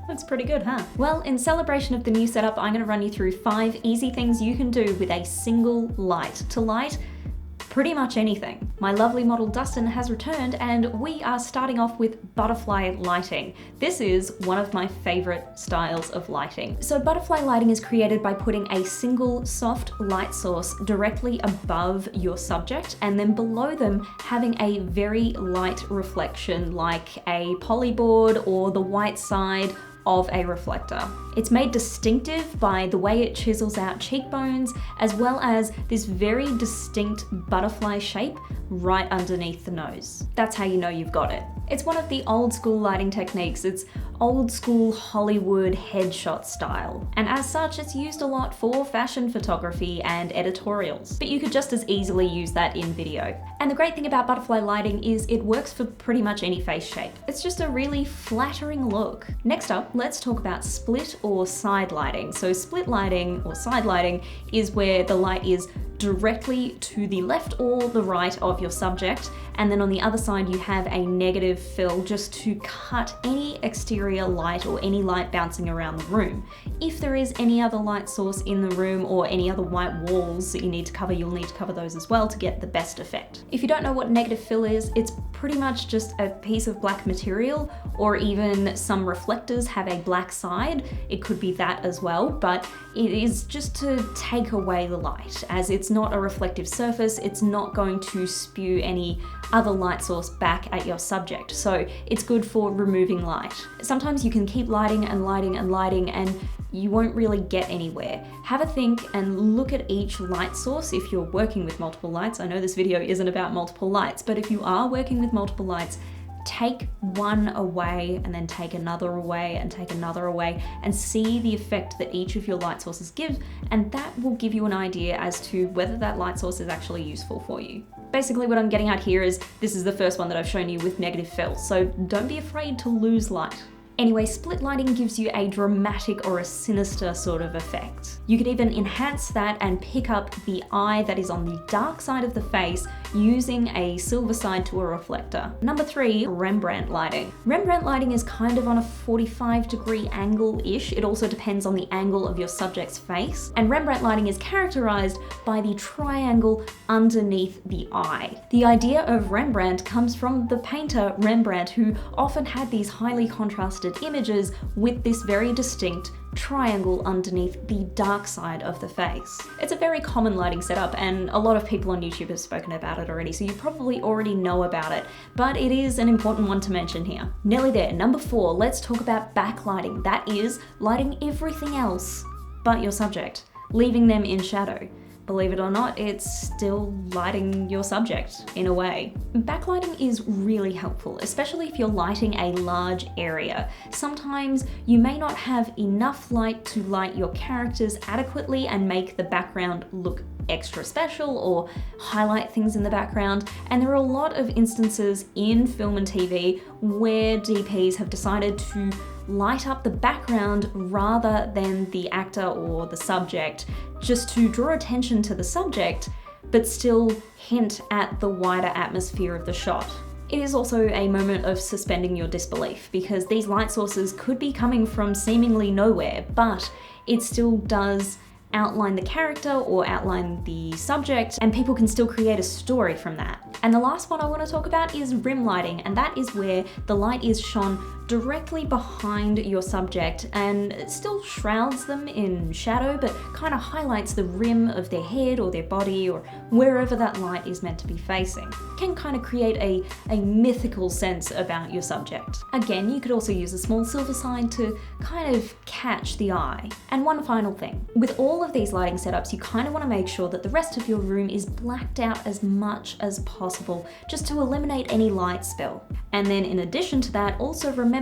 That's pretty good, huh? Well, in celebration of the new setup, I'm going to run you through 5 easy things you can do with a single light to light pretty much anything. My lovely model Dustin has returned, and we are starting off with butterfly lighting. This is one of my favorite styles of lighting. So butterfly lighting is created by putting a single soft light source directly above your subject, and then below them having a very light reflection like a polyboard or the white side of a reflector. It's made distinctive by the way it chisels out cheekbones, as well as this very distinct butterfly shape right underneath the nose. That's how you know you've got it. It's one of the old school lighting techniques. It's old school Hollywood headshot style. And as such, it's used a lot for fashion photography and editorials. But you could just as easily use that in video. And the great thing about butterfly lighting is it works for pretty much any face shape. It's just a really flattering look. Next up, let's talk about split or side lighting. So split lighting or side lighting is where the light is directly to the left or the right of your subject, and then on the other side you have a negative fill just to cut any exterior light or any light bouncing around the room. If there is any other light source in the room or any other white walls that you need to cover, you'll need to cover those as well to get the best effect. If you don't know what negative fill is, it's pretty much just a piece of black material, or even some reflectors have a black side. It could be that as well, but it is just to take away the light. As it's not a reflective surface, it's not going to spew any other light source back at your subject. So it's good for removing light. Sometimes you can keep lighting and lighting and lighting and you won't really get anywhere. Have a think and look at each light source if you're working with multiple lights. I know this video isn't about multiple lights, but if you are working with multiple lights, take one away and then take another away and take another away and see the effect that each of your light sources give, and that will give you an idea as to whether that light source is actually useful for you. Basically what I'm getting at here is this is the first one that I've shown you with negative fill, so don't be afraid to lose light. Anyway, split lighting gives you a dramatic or a sinister sort of effect. You could even enhance that and pick up the eye that is on the dark side of the face using a silver side to a reflector. Number 3, Rembrandt lighting. Rembrandt lighting is kind of on a 45-degree angle-ish. It also depends on the angle of your subject's face. And Rembrandt lighting is characterized by the triangle underneath the eye. The idea of Rembrandt comes from the painter Rembrandt, who often had these highly contrasted images with this very distinct triangle underneath the dark side of the face. It's a very common lighting setup and a lot of people on YouTube have spoken about it already, so you probably already know about it, but it is an important one to mention here. Nearly there. Number 4, let's talk about backlighting. That is lighting everything else but your subject, leaving them in shadow. Believe it or not, it's still lighting your subject in a way. Backlighting is really helpful, especially if you're lighting a large area. Sometimes you may not have enough light to light your characters adequately and make the background look extra special or highlight things in the background, and there are a lot of instances in film and TV where DPs have decided to light up the background rather than the actor or the subject, just to draw attention to the subject, but still hint at the wider atmosphere of the shot. It is also a moment of suspending your disbelief, because these light sources could be coming from seemingly nowhere, but it still does outline the character or outline the subject, and people can still create a story from that. And the last one I want to talk about is rim lighting, and that is where the light is shone directly behind your subject and it still shrouds them in shadow, but kind of highlights the rim of their head or their body or wherever that light is meant to be facing. It can kind of create a mythical sense about your subject. Again, you could also use a small silver side to kind of catch the eye. And one final thing, with all of these lighting setups, you kind of want to make sure that the rest of your room is blacked out as much as possible, just to eliminate any light spill. And then in addition to that, also remember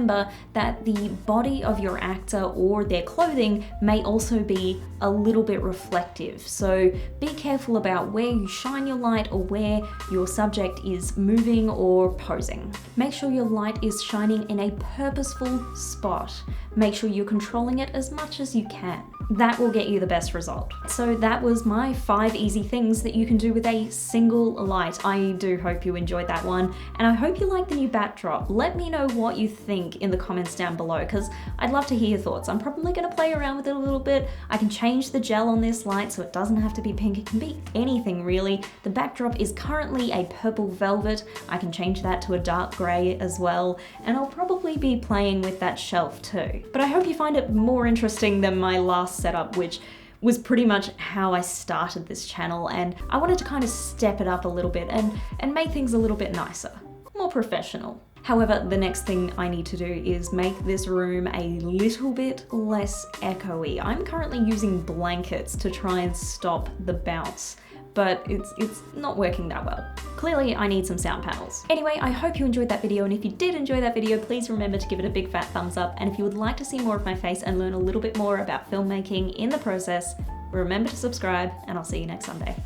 that the body of your actor or their clothing may also be a little bit reflective. So be careful about where you shine your light or where your subject is moving or posing. Make sure your light is shining in a purposeful spot. Make sure you're controlling it as much as you can. That will get you the best result. So that was my 5 easy things that you can do with a single light. I do hope you enjoyed that one, and I hope you like the new backdrop. Let me know what you think in the comments down below, because I'd love to hear your thoughts. I'm probably going to play around with it a little bit. I can change the gel on this light so it doesn't have to be pink. It can be anything really. The backdrop is currently a purple velvet. I can change that to a dark grey as well, and I'll probably be playing with that shelf too. But I hope you find it more interesting than my last setup, which was pretty much how I started this channel, and I wanted to kind of step it up a little bit and make things a little bit nicer, more professional. However, the next thing I need to do is make this room a little bit less echoey. I'm currently using blankets to try and stop the bounce, but it's not working that well. Clearly, I need some sound panels. Anyway, I hope you enjoyed that video, and if you did enjoy that video, please remember to give it a big fat thumbs up, and if you would like to see more of my face and learn a little bit more about filmmaking in the process, remember to subscribe, and I'll see you next Sunday.